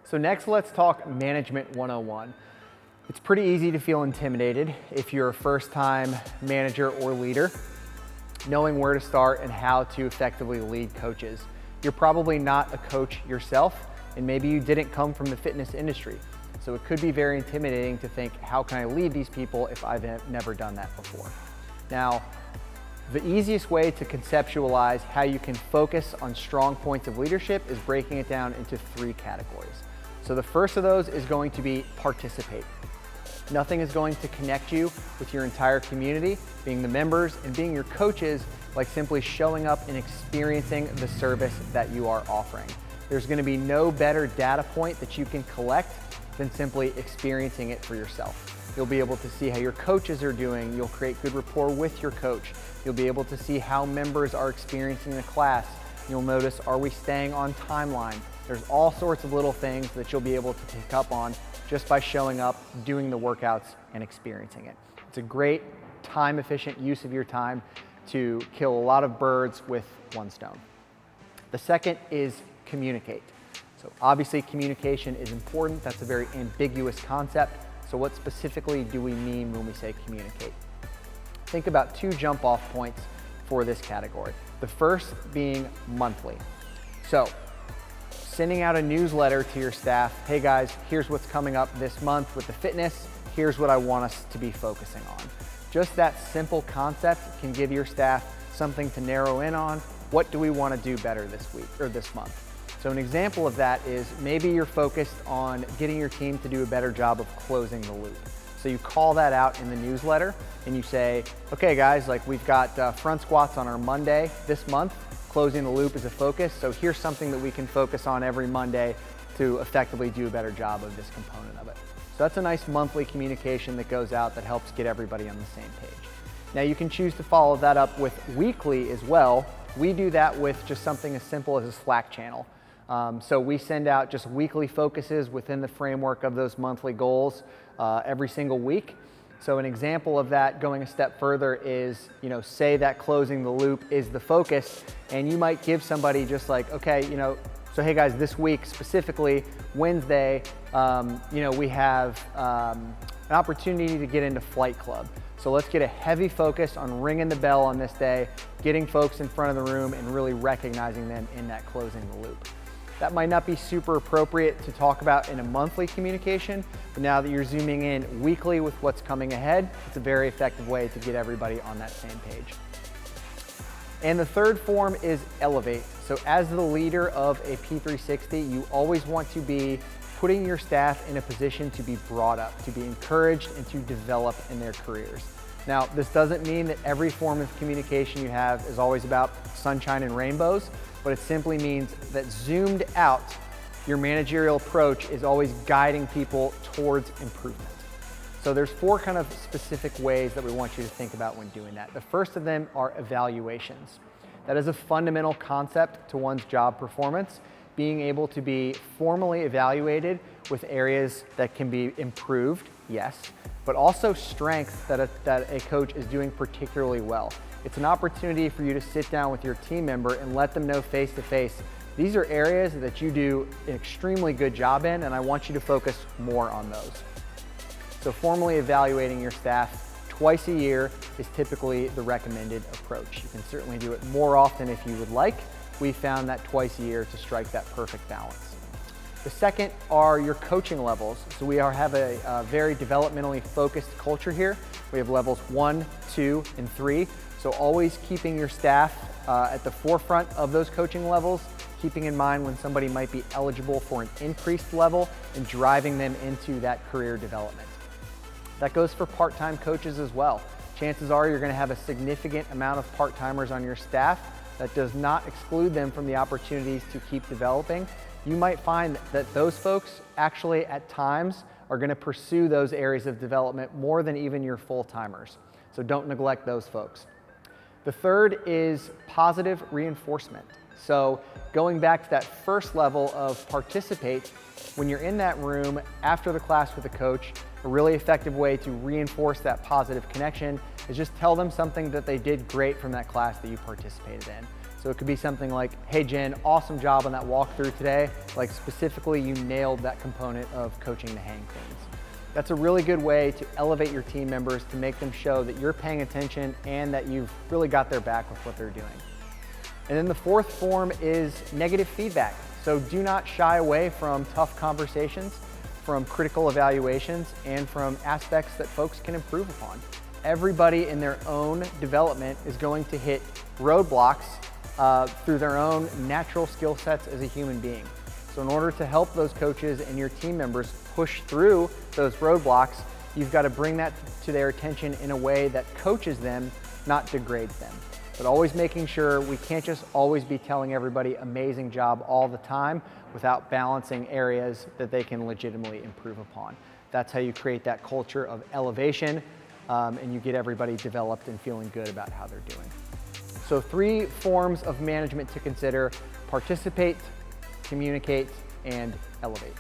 So next, let's talk Management 101. It's pretty easy to feel intimidated if you're a first-time manager or leader, knowing where to start and how to effectively lead coaches. You're probably not a coach yourself, and maybe you didn't come from the fitness industry. So it could be very intimidating to think, how can I lead these people if I've never done that before? Now, the easiest way to conceptualize how you can focus on strong points of leadership is breaking it down into 3 categories. So the first of those is going to be participate. Nothing is going to connect you with your entire community, being the members and being your coaches, like simply showing up and experiencing the service that you are offering. There's going to be no better data point that you can collect than simply experiencing it for yourself. You'll be able to see how your coaches are doing. You'll create good rapport with your coach. You'll be able to see how members are experiencing the class. You'll notice, are we staying on timeline? There's all sorts of little things that you'll be able to pick up on just by showing up, doing the workouts, and experiencing it. It's a great time-efficient use of your time to kill a lot of birds with one stone. The second is communicate. So obviously communication is important. That's a very ambiguous concept. So what specifically do we mean when we say communicate? Think about 2 jump-off points for this category. The first being monthly. So sending out a newsletter to your staff, hey guys, here's what's coming up this month with the fitness, here's what I want us to be focusing on. Just that simple concept can give your staff something to narrow in on. What do we want to do better this week or this month? So an example of that is maybe you're focused on getting your team to do a better job of closing the loop. So you call that out in the newsletter and you say, okay guys, like we've got front squats on our Monday this month. Closing the loop is a focus. So here's something that we can focus on every Monday to effectively do a better job of this component of it. So that's a nice monthly communication that goes out that helps get everybody on the same page. Now you can choose to follow that up with weekly as well. We do that with just something as simple as a Slack channel. So we send out just weekly focuses within the framework of those monthly goals every single week. So an example of that going a step further is, say that closing the loop is the focus, and you might give somebody just like, okay, so hey guys, this week specifically, Wednesday, we have an opportunity to get into Flight Club. So let's get a heavy focus on ringing the bell on this day, getting folks in front of the room and really recognizing them in that closing the loop. That might not be super appropriate to talk about in a monthly communication, but now that you're zooming in weekly with what's coming ahead, it's a very effective way to get everybody on that same page. And the third form is elevate. So as the leader of a P360, you always want to be putting your staff in a position to be brought up, to be encouraged and to develop in their careers. Now, this doesn't mean that every form of communication you have is always about sunshine and rainbows, but it simply means that zoomed out, your managerial approach is always guiding people towards improvement. So there's 4 kind of specific ways that we want you to think about when doing that. The first of them are evaluations. That is a fundamental concept to one's job performance, being able to be formally evaluated with areas that can be improved, yes, but also strengths that a coach is doing particularly well. It's an opportunity for you to sit down with your team member and let them know face to face, these are areas that you do an extremely good job in, and I want you to focus more on those. So formally evaluating your staff twice a year is typically the recommended approach. You can certainly do it more often if you would like. We found that twice a year to strike that perfect balance. The second are your coaching levels. So we have a very developmentally focused culture here. We have levels 1, 2, and 3. So always keeping your staff at the forefront of those coaching levels, keeping in mind when somebody might be eligible for an increased level and driving them into that career development. That goes for part-time coaches as well. Chances are you're going to have a significant amount of part-timers on your staff. That does not exclude them from the opportunities to keep developing. You might find that those folks actually at times are going to pursue those areas of development more than even your full-timers. So don't neglect those folks. The third is positive reinforcement. So going back to that first level of participate, when you're in that room after the class with the coach, a really effective way to reinforce that positive connection is just tell them something that they did great from that class that you participated in. So it could be something like, hey Jen, awesome job on that walkthrough today. Like specifically, you nailed that component of coaching the hang things. That's a really good way to elevate your team members, to make them show that you're paying attention and that you've really got their back with what they're doing. And then the fourth form is negative feedback. So do not shy away from tough conversations, from critical evaluations, and from aspects that folks can improve upon. Everybody in their own development is going to hit roadblocks through their own natural skill sets as a human being. So in order to help those coaches and your team members push through those roadblocks, you've got to bring that to their attention in a way that coaches them, not degrades them. But always making sure we can't just always be telling everybody amazing job all the time without balancing areas that they can legitimately improve upon. That's how you create that culture of elevation and you get everybody developed and feeling good about how they're doing. So 3 forms of management to consider: participate, communicate, and elevate.